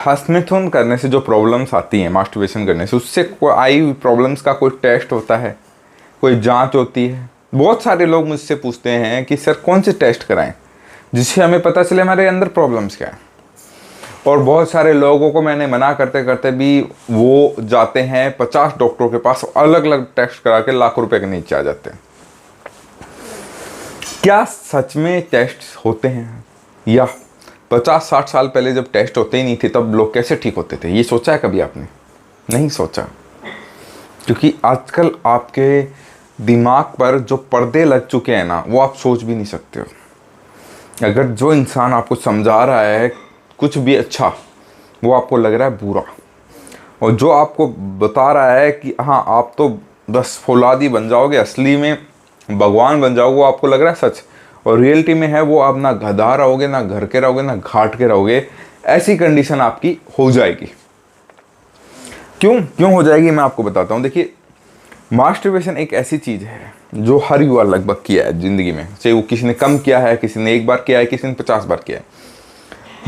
हस्तमैथुन करने से जो प्रॉब्लम्स आती हैं, मास्टरबेशन करने से, उससे आई प्रॉब्लम्स का कोई टेस्ट होता है, कोई जांच होती है? बहुत सारे लोग मुझसे पूछते हैं कि सर कौन से टेस्ट कराएं जिससे हमें पता चले हमारे अंदर प्रॉब्लम्स क्या है। और बहुत सारे लोगों को मैंने मना करते करते भी वो जाते हैं 50 डॉक्टरों के पास, अलग अलग टेस्ट करा के लाखों रुपए के नीचे आ जाते हैं। क्या सच में टेस्ट होते हैं? या 50-60 साल पहले जब टेस्ट होते ही नहीं थे तब लोग कैसे ठीक होते थे? ये सोचा है कभी आपने? नहीं सोचा, क्योंकि आजकल आपके दिमाग पर जो पर्दे लग चुके हैं ना, वो आप सोच भी नहीं सकते हो। अगर जो इंसान आपको समझा रहा है कुछ भी अच्छा, वो आपको लग रहा है बुरा, और जो आपको बता रहा है कि हाँ आप तो बस फौलादी बन जाओगे, असली में भगवान बन जाओगे, वो आपको लग रहा है सच, और रियलिटी में है वो आप ना गधा रहोगे, ना घर के रहोगे, ना घाट के रहोगे। ऐसी कंडीशन आपकी हो जाएगी। क्यों हो जाएगी, मैं आपको बताता हूँ। देखिए, मास्टरबेशन एक ऐसी चीज़ है जो हर युवा लगभग किया है ज़िंदगी में, चाहे वो किसी ने कम किया है, किसी ने 1 बार किया है, किसी ने 50 बार किया है।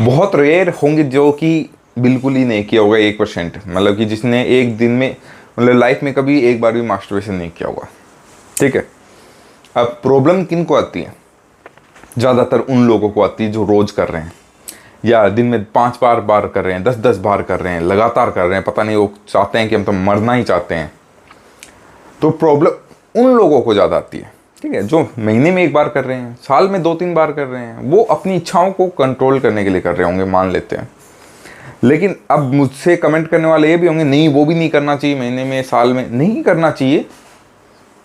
बहुत रेयर होंगे जो कि बिल्कुल ही नहीं किया होगा, 1%, मतलब कि जिसने एक दिन में, मतलब लाइफ में कभी 1 बार भी मास्टरबेशन नहीं किया होगा। ठीक है, अब प्रॉब्लम किन को आती है? ज़्यादातर उन लोगों को आती है जो रोज़ कर रहे हैं, या दिन में 5 बार कर रहे हैं, 10-10 बार कर रहे हैं, लगातार कर रहे हैं, पता नहीं वो चाहते हैं कि हम तो मरना ही चाहते हैं। तो प्रॉब्लम उन लोगों को ज़्यादा आती है। ठीक है, जो महीने में 1 बार कर रहे हैं, साल में 2-3 बार कर रहे हैं, वो अपनी इच्छाओं को कंट्रोल करने के लिए कर रहे होंगे, मान लेते हैं। लेकिन अब मुझसे कमेंट करने वाले ये भी होंगे, नहीं वो भी नहीं करना चाहिए, महीने में, साल में नहीं करना चाहिए,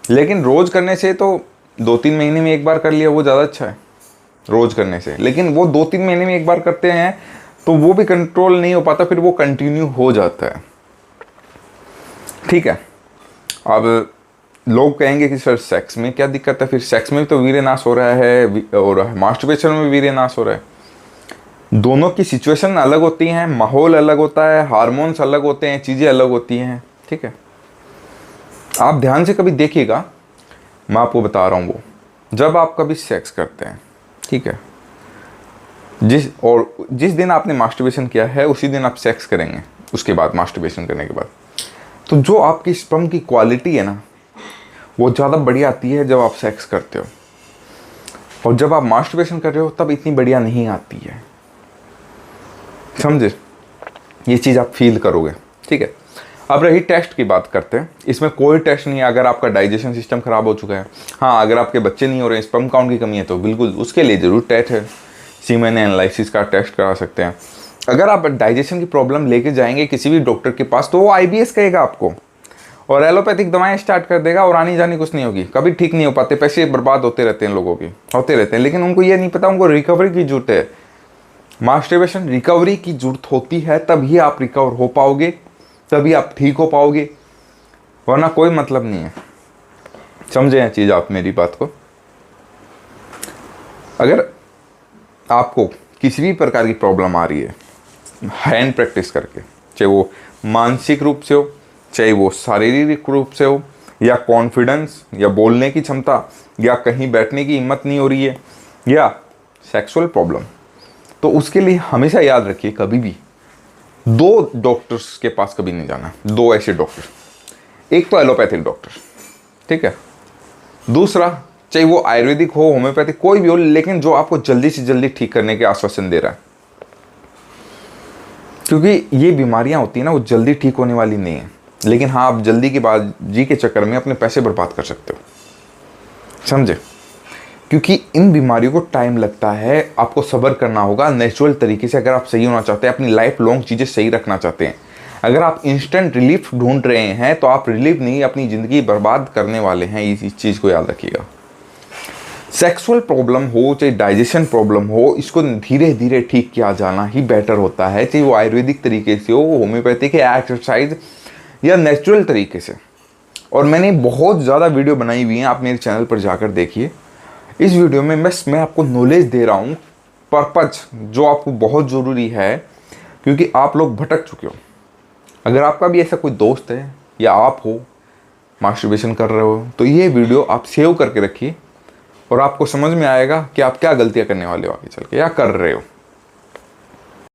लेकिन रोज़ करने से तो 2-3 महीने में 1 बार कर लिया वो ज़्यादा अच्छा है रोज़ करने से। लेकिन वो 2-3 महीने में 1 बार करते हैं तो वो भी कंट्रोल नहीं हो पाता, फिर वो कंटिन्यू हो जाता है। ठीक है, अब लोग कहेंगे कि सर सेक्स में क्या दिक्कत है? फिर सेक्स में भी तो वीर्य नाश हो रहा है और मास्टरबेशन में वीर्य नाश हो रहा है। दोनों की सिचुएशन अलग होती हैं, माहौल अलग होता है, हार्मोन्स अलग होते हैं, चीज़ें अलग होती हैं। ठीक है, आप ध्यान से कभी देखिएगा, मैं आपको बता रहा हूँ, वो जब आप कभी सेक्स करते हैं, ठीक है, जिस दिन आपने मास्टरबेशन किया है उसी दिन आप सेक्स करेंगे, उसके बाद मास्टरबेशन करने के बाद, तो जो आपकी स्पर्म की क्वालिटी है ना, वो ज़्यादा बढ़िया आती है जब आप सेक्स करते हो, और जब आप मास्टरबेशन कर रहे हो तब इतनी बढ़िया नहीं आती है। समझे? ये चीज़ आप फील करोगे। ठीक है, अब रही टेस्ट की बात करते हैं। इसमें कोई टेस्ट नहीं है अगर आपका डाइजेशन सिस्टम ख़राब हो चुका है। हाँ, अगर आपके बच्चे नहीं हो रहे हैं, स्पर्म काउंट की कमी है, तो बिल्कुल उसके लिए ज़रूर टेस्ट है, सीमेन एनालिसिस का टेस्ट करा सकते हैं। अगर आप डाइजेशन की प्रॉब्लम लेके जाएंगे किसी भी डॉक्टर के पास तो वो IBS कहेगा आपको, और एलोपैथिक दवाएं स्टार्ट कर देगा, और आनी जानी कुछ नहीं होगी, कभी ठीक नहीं हो पाते, पैसे बर्बाद होते रहते हैं लोगों के, होते रहते हैं। लेकिन उनको ये नहीं पता, उनको रिकवरी की जरूरत है। मास्टरबेशन रिकवरी की जरूरत होती है, तभी आप रिकवर हो पाओगे, तभी आप ठीक हो पाओगे, वरना कोई मतलब नहीं है। समझे हैं चीज़ आप मेरी बात को? अगर आपको किसी भी प्रकार की प्रॉब्लम आ रही है हैंड प्रैक्टिस करके, चाहे वो मानसिक रूप से हो, चाहे वो शारीरिक रूप से हो, या कॉन्फिडेंस, या बोलने की क्षमता, या कहीं बैठने की हिम्मत नहीं हो रही है, या सेक्सुअल प्रॉब्लम, तो उसके लिए हमेशा याद रखिए, कभी भी 2 डॉक्टर्स के पास कभी नहीं जाना। 2 ऐसे डॉक्टर, एक तो एलोपैथिक डॉक्टर, ठीक है, दूसरा चाहे वो आयुर्वेदिक हो, होम्योपैथिक, कोई भी हो, लेकिन जो आपको जल्दी से जल्दी ठीक करने के आश्वासन दे रहा है। क्योंकि ये बीमारियां होती हैं ना, वो जल्दी ठीक होने वाली नहीं है, लेकिन हाँ, आप जल्दी की बाजी के चक्कर में अपने पैसे बर्बाद कर सकते हो। समझे? क्योंकि इन बीमारियों को टाइम लगता है, आपको सब्र करना होगा नेचुरल तरीके से। अगर आप सही होना चाहते हैं, अपनी लाइफ लॉन्ग चीज़ें सही रखना चाहते हैं, अगर आप इंस्टेंट रिलीफ ढूंढ रहे हैं तो आप रिलीफ नहीं, अपनी ज़िंदगी बर्बाद करने वाले हैं। इस चीज़ को याद रखिएगा। सेक्सुअल प्रॉब्लम हो, चाहे डाइजेशन प्रॉब्लम हो, इसको धीरे धीरे ठीक किया जाना ही बेटर होता है, चाहे वो आयुर्वेदिक तरीके से हो, होम्योपैथिक या एक्सरसाइज या नेचुरल तरीके से। और मैंने बहुत ज़्यादा वीडियो बनाई हुई हैं, आप मेरे चैनल पर जाकर देखिए। इस वीडियो में मैं आपको नॉलेज दे रहा हूँ, पर्पज जो आपको बहुत ज़रूरी है, क्योंकि आप लोग भटक चुके हो। अगर आपका भी ऐसा कोई दोस्त है या आप हो मास्टरबेशन कर रहे हो, तो ये वीडियो आप सेव करके रखिए, और आपको समझ में आएगा कि आप क्या गलतियाँ करने वाले हो आगे चल के, या कर रहे हो।